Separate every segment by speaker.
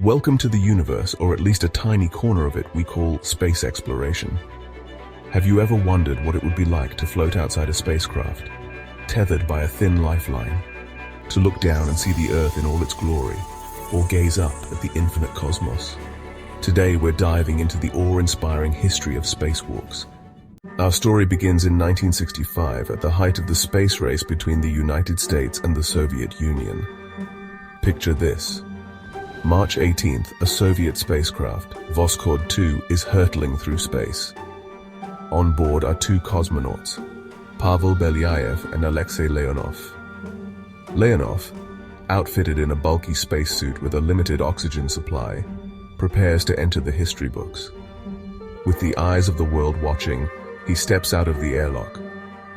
Speaker 1: Welcome to the universe, or at least a tiny corner of it we call space exploration. Have you ever wondered what it would be like to float outside a spacecraft, tethered by a thin lifeline, to look down and see the Earth in all its glory, or gaze up at the infinite cosmos? Today we're diving into the awe-inspiring history of spacewalks. Our story begins in 1965 at the height of the space race between the United States and the Soviet Union. Picture this. March 18th, a Soviet spacecraft, Voskhod 2, is hurtling through space. On board are two cosmonauts, Pavel Belyaev and Alexei Leonov. Leonov, outfitted in a bulky spacesuit with a limited oxygen supply, prepares to enter the history books. With the eyes of the world watching, he steps out of the airlock,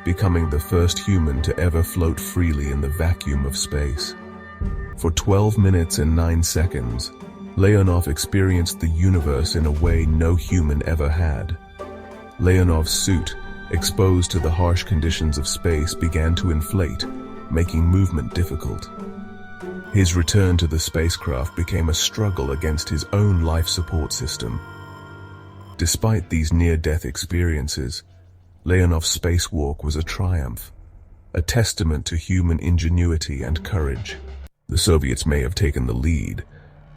Speaker 1: becoming the first human to ever float freely in the vacuum of space. For 12 minutes and 9 seconds, Leonov experienced the universe in a way no human ever had. Leonov's suit, exposed to the harsh conditions of space, began to inflate, making movement difficult. His return to the spacecraft became a struggle against his own life support system. Despite these near-death experiences, Leonov's spacewalk was a triumph, a testament to human ingenuity and courage. The Soviets may have taken the lead,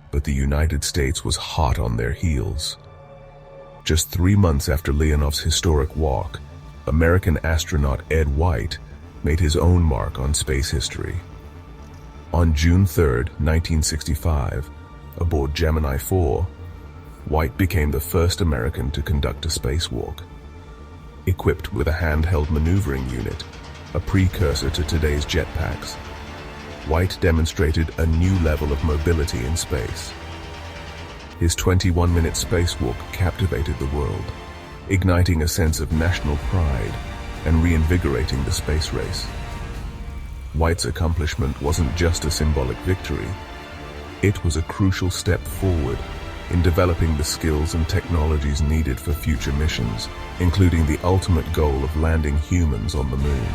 Speaker 1: but the United States was hot on their heels. Just 3 months after Leonov's historic walk, American astronaut Ed White made his own mark on space history. On June 3, 1965, aboard Gemini 4, White became the first American to conduct a spacewalk. Equipped with a handheld maneuvering unit, a precursor to today's jetpacks, White demonstrated a new level of mobility in space. His 21-minute spacewalk captivated the world, igniting a sense of national pride and reinvigorating the space race. White's accomplishment wasn't just a symbolic victory, it was a crucial step forward in developing the skills and technologies needed for future missions, including the ultimate goal of landing humans on the moon.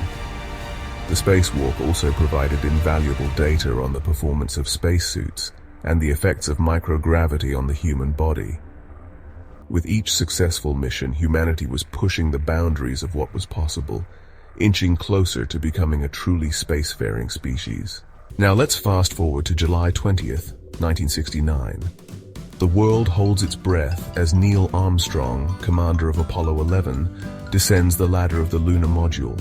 Speaker 1: The spacewalk also provided invaluable data on the performance of spacesuits and the effects of microgravity on the human body. With each successful mission, humanity was pushing the boundaries of what was possible, inching closer to becoming a truly spacefaring species. Now let's fast forward to July 20th, 1969. The world holds its breath as Neil Armstrong, commander of Apollo 11, descends the ladder of the lunar module.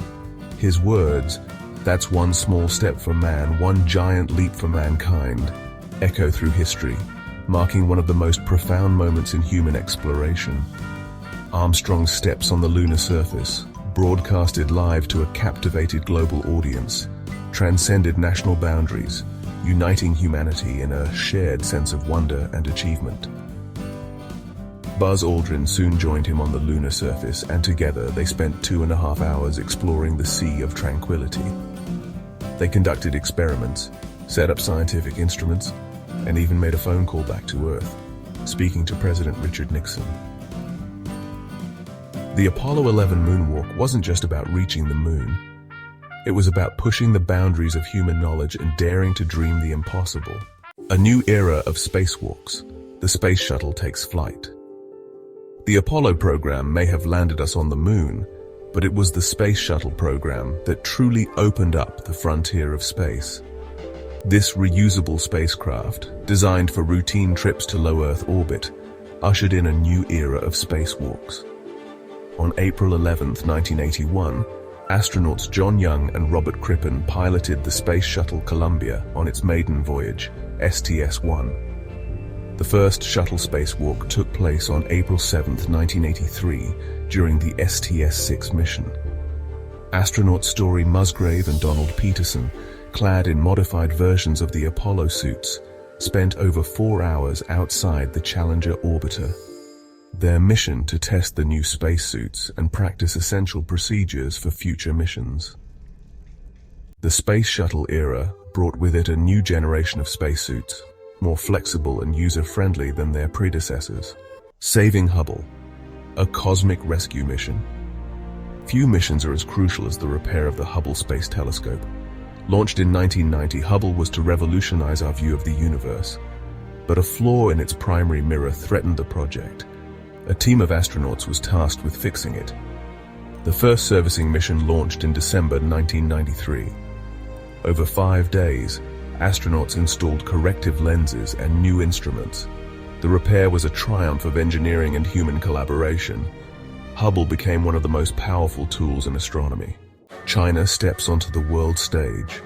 Speaker 1: His words, "That's one small step for man, one giant leap for mankind," echo through history, marking one of the most profound moments in human exploration. Armstrong's steps on the lunar surface, broadcasted live to a captivated global audience, transcended national boundaries, uniting humanity in a shared sense of wonder and achievement. Buzz Aldrin soon joined him on the lunar surface, and together they spent 2.5 hours exploring the Sea of Tranquility. They conducted experiments, set up scientific instruments, and even made a phone call back to Earth, speaking to President Richard Nixon. The Apollo 11 moonwalk wasn't just about reaching the moon. It was about pushing the boundaries of human knowledge and daring to dream the impossible. A new era of spacewalks. The space shuttle takes flight. The Apollo program may have landed us on the moon, but it was the space shuttle program that truly opened up the frontier of space. This reusable spacecraft, designed for routine trips to low Earth orbit, ushered in a new era of spacewalks. On April 11, 1981, astronauts John Young and Robert Crippen piloted the Space Shuttle Columbia on its maiden voyage, STS-1. The first shuttle spacewalk took place on April 7, 1983, during the STS-6 mission. Astronauts Story Musgrave and Donald Peterson, clad in modified versions of the Apollo suits, spent over 4 hours outside the Challenger orbiter. Their mission to test the new spacesuits and practice essential procedures for future missions. The space shuttle era brought with it a new generation of spacesuits, more flexible and user-friendly than their predecessors. Saving Hubble, a cosmic rescue mission. Few missions are as crucial as the repair of the Hubble Space Telescope. Launched in 1990, Hubble was to revolutionize our view of the universe. but a flaw in its primary mirror threatened the project. A team of astronauts was tasked with fixing it. The first servicing mission launched in December 1993. Over 5 days, astronauts installed corrective lenses and new instruments. The repair was a triumph of engineering and human collaboration. Hubble became one of the most powerful tools in astronomy. China steps onto the world stage.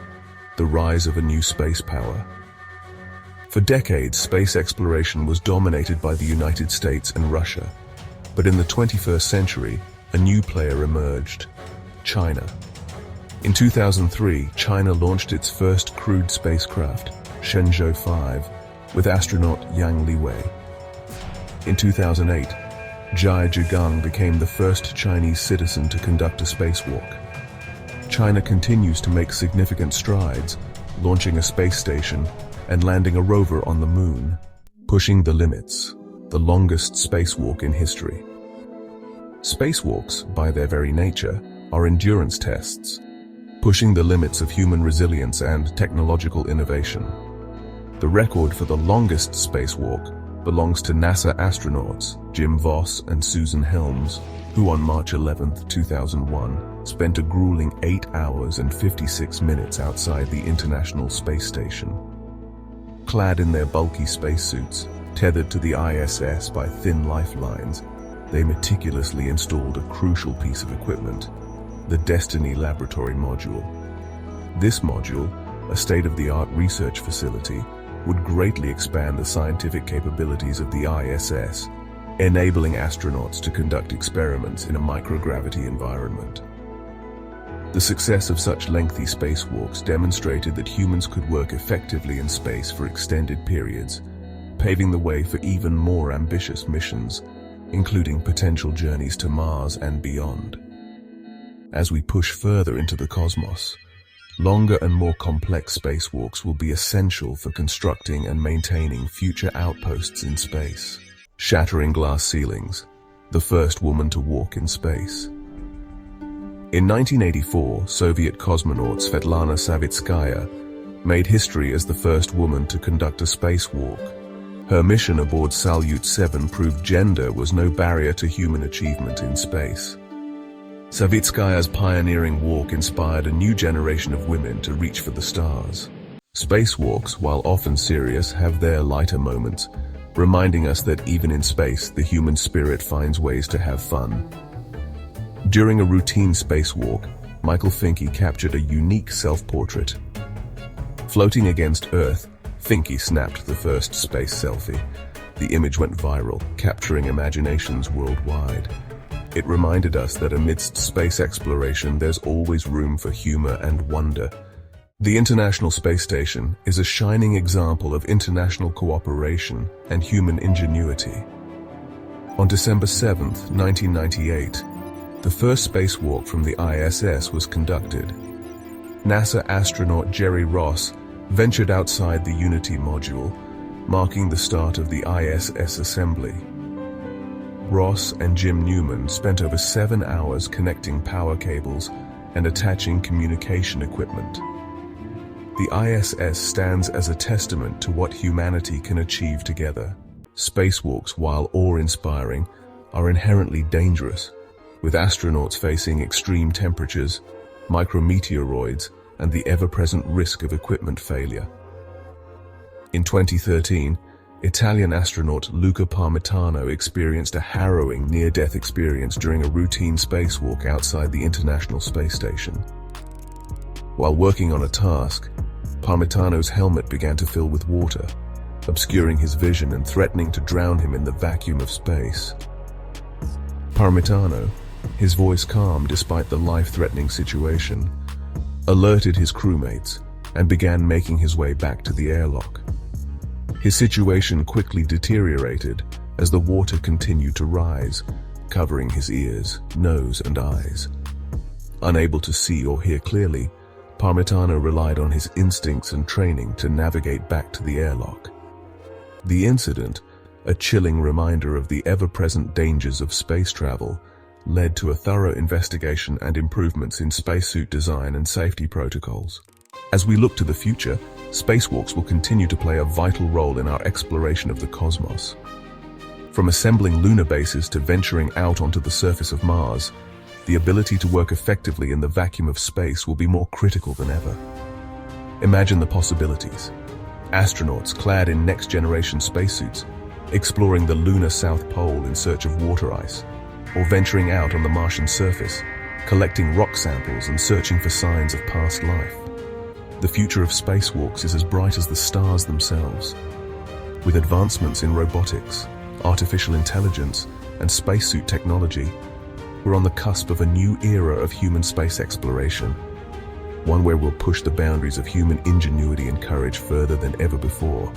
Speaker 1: The rise of a new space power. For decades, space exploration was dominated by the United States and Russia. But in the 21st century, a new player emerged: China. In 2003, China launched its first crewed spacecraft, Shenzhou 5, with astronaut Yang Liwei. In 2008, Zhai Zhigang became the first Chinese citizen to conduct a spacewalk. China continues to make significant strides, launching a space station and landing a rover on the moon, pushing the limits, the longest spacewalk in history. Spacewalks, by their very nature, are endurance tests, pushing the limits of human resilience and technological innovation. The record for the longest spacewalk belongs to NASA astronauts Jim Voss and Susan Helms, who on March 11, 2001, spent a grueling 8 hours and 56 minutes outside the International Space Station. Clad in their bulky spacesuits, tethered to the ISS by thin lifelines, they meticulously installed a crucial piece of equipment, the Destiny Laboratory Module. This module, a state-of-the-art research facility, would greatly expand the scientific capabilities of the ISS, enabling astronauts to conduct experiments in a microgravity environment. The success of such lengthy spacewalks demonstrated that humans could work effectively in space for extended periods, paving the way for even more ambitious missions, including potential journeys to Mars and beyond. As we push further into the cosmos, longer and more complex spacewalks will be essential for constructing and maintaining future outposts in space. Shattering glass ceilings, the first woman to walk in space. In 1984, Soviet cosmonaut Svetlana Savitskaya made history as the first woman to conduct a spacewalk. Her mission aboard Salyut 7 proved gender was no barrier to human achievement in space. Savitskaya's pioneering walk inspired a new generation of women to reach for the stars. Spacewalks, while often serious, have their lighter moments, reminding us that even in space, the human spirit finds ways to have fun. During a routine spacewalk, Michael Finke captured a unique self-portrait. Floating against Earth, Finke snapped the first space selfie. The image went viral, capturing imaginations worldwide. It reminded us that amidst space exploration, there's always room for humor and wonder. The International Space Station is a shining example of international cooperation and human ingenuity. On December 7, 1998, the first spacewalk from the ISS was conducted. NASA astronaut Jerry Ross ventured outside the Unity module, marking the start of the ISS assembly. Ross and Jim Newman spent over 7 hours connecting power cables and attaching communication equipment. The ISS stands as a testament to what humanity can achieve together. Spacewalks, while awe-inspiring, are inherently dangerous, with astronauts facing extreme temperatures, micrometeoroids, and the ever-present risk of equipment failure. In 2013, Italian astronaut Luca Parmitano experienced a harrowing near-death experience during a routine spacewalk outside the International Space Station. While working on a task, Parmitano's helmet began to fill with water, obscuring his vision and threatening to drown him in the vacuum of space. Parmitano, his voice calm despite the life-threatening situation, alerted his crewmates and began making his way back to the airlock. His situation quickly deteriorated as the water continued to rise, covering his ears, nose, and eyes. Unable to see or hear clearly, Parmitano relied on his instincts and training to navigate back to the airlock. The incident, a chilling reminder of the ever-present dangers of space travel, led to a thorough investigation and improvements in spacesuit design and safety protocols. As we look to the future, spacewalks will continue to play a vital role in our exploration of the cosmos. From assembling lunar bases to venturing out onto the surface of Mars, the ability to work effectively in the vacuum of space will be more critical than ever. Imagine the possibilities. Astronauts clad in next-generation spacesuits, exploring the lunar South Pole in search of water ice, or venturing out on the Martian surface, collecting rock samples and searching for signs of past life. The future of spacewalks is as bright as the stars themselves. With advancements in robotics, artificial intelligence, and spacesuit technology, we're on the cusp of a new era of human space exploration, one where we'll push the boundaries of human ingenuity and courage further than ever before.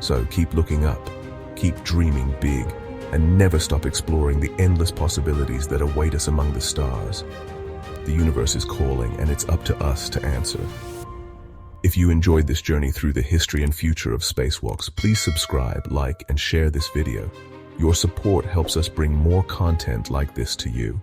Speaker 1: So keep looking up, keep dreaming big, and never stop exploring the endless possibilities that await us among the stars. The universe is calling, and it's up to us to answer. If you enjoyed this journey through the history and future of spacewalks, please subscribe, like, and share this video. Your support helps us bring more content like this to you.